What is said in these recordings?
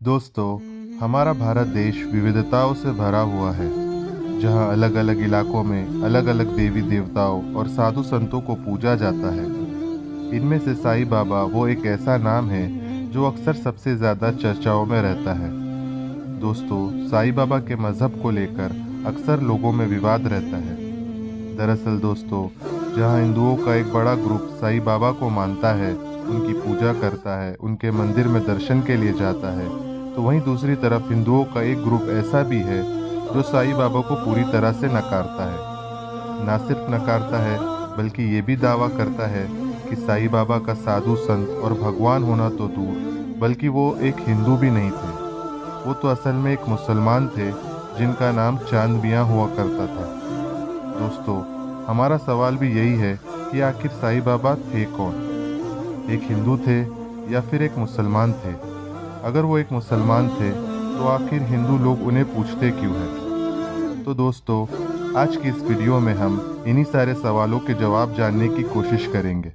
दोस्तों, हमारा भारत देश विविधताओं से भरा हुआ है, जहाँ अलग अलग इलाकों में अलग अलग देवी देवताओं और साधु संतों को पूजा जाता है। इनमें से साईं बाबा वो एक ऐसा नाम है जो अक्सर सबसे ज़्यादा चर्चाओं में रहता है। दोस्तों, साईं बाबा के मज़हब को लेकर अक्सर लोगों में विवाद रहता है। दरअसल दोस्तों, जहाँ हिंदुओं का एक बड़ा ग्रुप साईं बाबा को मानता है, उनकी पूजा करता है, उनके मंदिर में दर्शन के लिए जाता है, तो वहीं दूसरी तरफ हिंदुओं का एक ग्रुप ऐसा भी है जो साईं बाबा को पूरी तरह से नकारता है। ना सिर्फ नकारता है, बल्कि ये भी दावा करता है कि साईं बाबा का साधु संत और भगवान होना तो दूर, बल्कि वो एक हिंदू भी नहीं थे। वो तो असल में एक मुसलमान थे, जिनका नाम चांद मियाँ हुआ करता था। दोस्तों, हमारा सवाल भी यही है कि आखिर साईं बाबा थे कौन? एक हिंदू थे या फिर एक मुसलमान थे? अगर वो एक मुसलमान थे, तो आखिर हिंदू लोग उन्हें पूछते क्यों हैं? तो दोस्तों, आज की इस वीडियो में हम इन्हीं सारे सवालों के जवाब जानने की कोशिश करेंगे।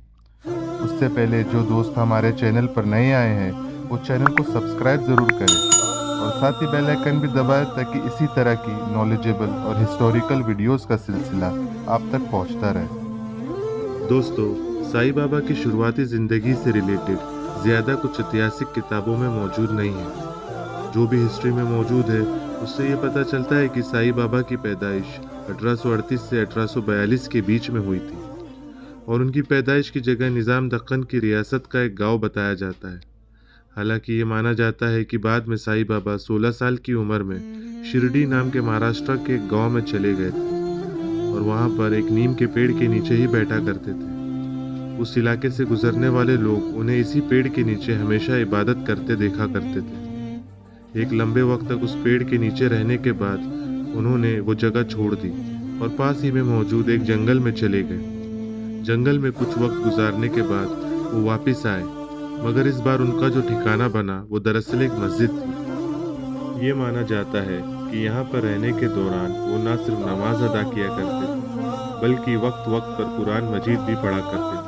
उससे पहले जो दोस्त हमारे चैनल पर नए आए हैं, वो चैनल को सब्सक्राइब ज़रूर करें और साथ ही बेल आइकन भी दबाएं, ताकि इसी तरह की नॉलेजेबल और हिस्टोरिकल वीडियोस का सिलसिला आप तक पहुंचता रहे। दोस्तों, साईं बाबा की शुरुआती ज़िंदगी से रिलेटेड ज़्यादा कुछ ऐतिहासिक किताबों में मौजूद नहीं है। जो भी हिस्ट्री में मौजूद है, उससे ये पता चलता है कि साईं बाबा की पैदाइश 1838 से 1842 के बीच में हुई थी और उनकी पैदाइश की जगह निज़ाम दक्कन की रियासत का एक गांव बताया जाता है। हालांकि ये माना जाता है कि बाद में साईं बाबा 16 साल की उम्र में शिरडी नाम के महाराष्ट्र के एक गांव में चले गए थे और वहां पर एक नीम के पेड़ के नीचे ही बैठा करते थे। उस इलाके से गुजरने वाले लोग उन्हें इसी पेड़ के नीचे हमेशा इबादत करते देखा करते थे। एक लंबे वक्त तक उस पेड़ के नीचे रहने के बाद उन्होंने वो जगह छोड़ दी और पास ही में मौजूद एक जंगल में चले गए। जंगल में कुछ वक्त गुजारने के बाद वो वापस आए, मगर इस बार उनका जो ठिकाना बना वो दरअसल एक मस्जिद थी। ये माना जाता है कि यहाँ पर रहने के दौरान वो न सिर्फ नमाज अदा किया करते थे, बल्कि वक्त वक्त पर कुरान मजीद भी पढ़ा करते थे।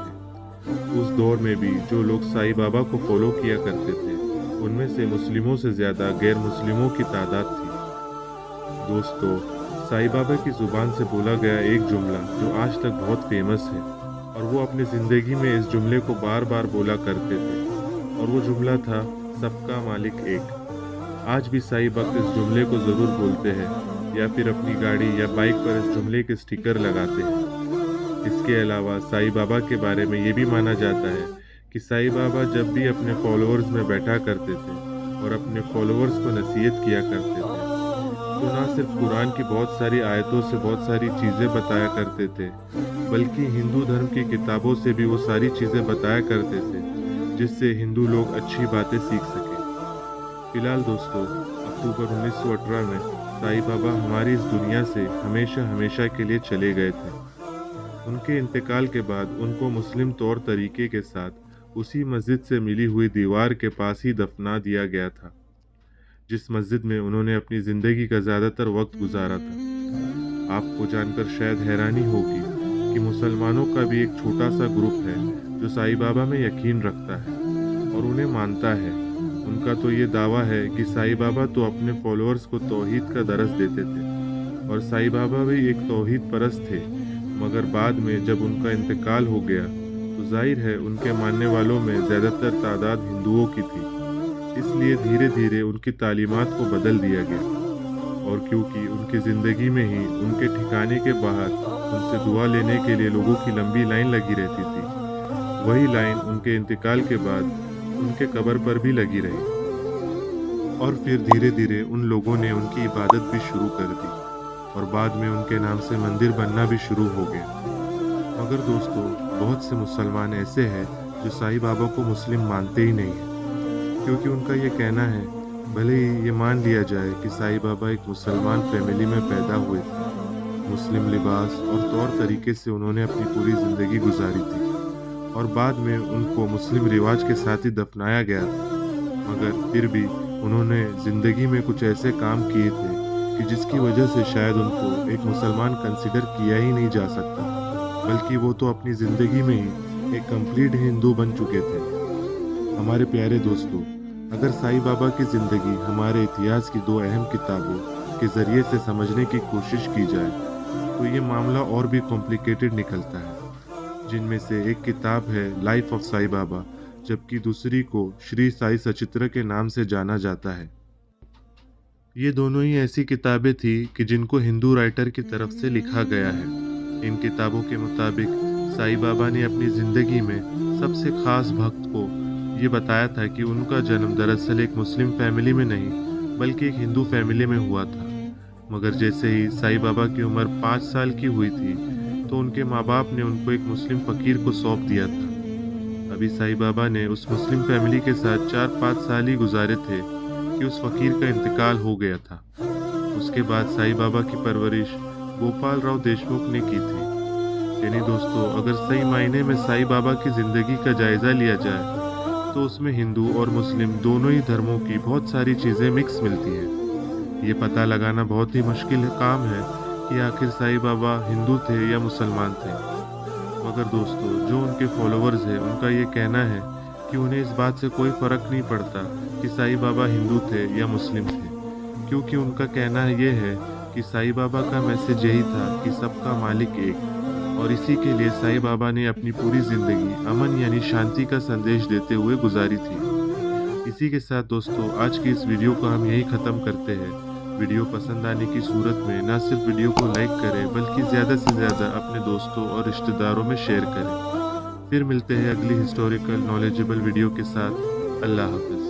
उस दौर में भी जो लोग साईं बाबा को फॉलो किया करते थे, उनमें से मुस्लिमों से ज़्यादा गैर मुस्लिमों की तादाद थी। दोस्तों, साईं बाबा की ज़ुबान से बोला गया एक जुमला जो आज तक बहुत फेमस है और वो अपनी ज़िंदगी में इस जुमले को बार बार बोला करते थे, और वो जुमला था, सबका मालिक एक। आज भी साईं भक्त इस जुमले को ज़रूर बोलते हैं या फिर अपनी गाड़ी या बाइक पर इस जुमले के स्टिकर लगाते हैं। इसके अलावा साईं बाबा के बारे में ये भी माना जाता है कि साईं बाबा जब भी अपने फॉलोअर्स में बैठा करते थे और अपने फॉलोअर्स को नसीहत किया करते थे, तो ना सिर्फ कुरान की बहुत सारी आयतों से बहुत सारी चीज़ें बताया करते थे, बल्कि हिंदू धर्म की किताबों से भी वो सारी चीज़ें बताया करते थे, जिससे हिंदू लोग अच्छी बातें सीख सकें। फिलहाल दोस्तों, अक्टूबर 1918 में साईं बाबा हमारी इस दुनिया से हमेशा हमेशा के लिए चले गए थे। उनके इंतकाल के बाद उनको मुस्लिम तौर तरीके के साथ उसी मस्जिद से मिली हुई दीवार के पास ही दफना दिया गया था, जिस मस्जिद में उन्होंने अपनी ज़िंदगी का ज़्यादातर वक्त गुजारा था। आपको जानकर शायद हैरानी होगी कि मुसलमानों का भी एक छोटा सा ग्रुप है जो साईं बाबा में यकीन रखता है और उन्हें मानता है। उनका तो ये दावा है कि साईं बाबा तो अपने फॉलोअर्स को तौहीद का दर्स देते थे और साईं बाबा भी एक तौहीद परस्त थे, मगर बाद में जब उनका इंतकाल हो गया तो जाहिर है उनके मानने वालों में ज़्यादातर तादाद हिंदुओं की थी, इसलिए धीरे धीरे उनकी तालीमात को बदल दिया गया। और क्योंकि उनकी ज़िंदगी में ही उनके ठिकाने के बाहर उनसे दुआ लेने के लिए लोगों की लंबी लाइन लगी रहती थी, वही लाइन उनके इंतकाल के बाद उनके कब्र पर भी लगी रही और फिर धीरे धीरे उन लोगों ने उनकी इबादत भी शुरू कर दी और बाद में उनके नाम से मंदिर बनना भी शुरू हो गया। मगर दोस्तों, बहुत से मुसलमान ऐसे हैं जो साईं बाबा को मुस्लिम मानते ही नहीं हैं, क्योंकि उनका ये कहना है, भले ही ये मान लिया जाए कि साईं बाबा एक मुसलमान फैमिली में पैदा हुए थे, मुस्लिम लिबास और तौर तरीके से उन्होंने अपनी पूरी ज़िंदगी गुजारी थी और बाद में उनको मुस्लिम रिवाज के साथ ही दफनाया गया था, मगर फिर भी उन्होंने ज़िंदगी में कुछ ऐसे काम किए थे कि जिसकी वजह से शायद उनको एक मुसलमान कंसिडर किया ही नहीं जा सकता, बल्कि वो तो अपनी ज़िंदगी में ही एक कंप्लीट हिंदू बन चुके थे। हमारे प्यारे दोस्तों, अगर साईं बाबा की ज़िंदगी हमारे इतिहास की दो अहम किताबों के ज़रिए से समझने की कोशिश की जाए, तो ये मामला और भी कॉम्प्लिकेटेड निकलता है। जिनमें से एक किताब है लाइफ ऑफ साईं बाबा, जबकि दूसरी को श्री साई सचित्र के नाम से जाना जाता है। ये दोनों ही ऐसी किताबें थी कि जिनको हिंदू राइटर की तरफ से लिखा गया है। इन किताबों के मुताबिक साईं बाबा ने अपनी ज़िंदगी में सबसे खास भक्त को ये बताया था कि उनका जन्म दरअसल एक मुस्लिम फैमिली में नहीं, बल्कि एक हिंदू फैमिली में हुआ था। मगर जैसे ही साईं बाबा की उम्र 5 साल की हुई थी, तो उनके माँ बाप ने उनको एक मुस्लिम फ़कीर को सौंप दिया था। अभी साईं बाबा ने उस मुस्लिम फैमिली के साथ 4-5 साल ही गुजारे थे कि उस फ़कीर का इंतकाल हो गया था। उसके बाद साईं बाबा की परवरिश गोपाल राव देशमुख ने की थी। यानी दोस्तों, अगर सही मायने में साईं बाबा की ज़िंदगी का जायज़ा लिया जाए, तो उसमें हिंदू और मुस्लिम दोनों ही धर्मों की बहुत सारी चीज़ें मिक्स मिलती हैं। ये पता लगाना बहुत ही मुश्किल काम है कि आखिर साईं बाबा हिंदू थे या मुसलमान थे। मगर दोस्तों, जो उनके फॉलोअर्स हैं, उनका ये कहना है कि उन्हें इस बात से कोई फ़र्क नहीं पड़ता कि साईं बाबा हिंदू थे या मुस्लिम थे, क्योंकि उनका कहना ये है कि साईं बाबा का मैसेज यही था कि सबका मालिक एक, और इसी के लिए साईं बाबा ने अपनी पूरी ज़िंदगी अमन यानी शांति का संदेश देते हुए गुजारी थी। इसी के साथ दोस्तों, आज की इस वीडियो को हम यहीं ख़त्म करते हैं। वीडियो पसंद आने की सूरत में ना सिर्फ वीडियो को लाइक करें, बल्कि ज़्यादा से ज़्यादा अपने दोस्तों और रिश्तेदारों में शेयर करें। फिर मिलते हैं अगली हिस्टोरिकल नॉलेजेबल वीडियो के साथ। अल्लाह हाफ़िज़।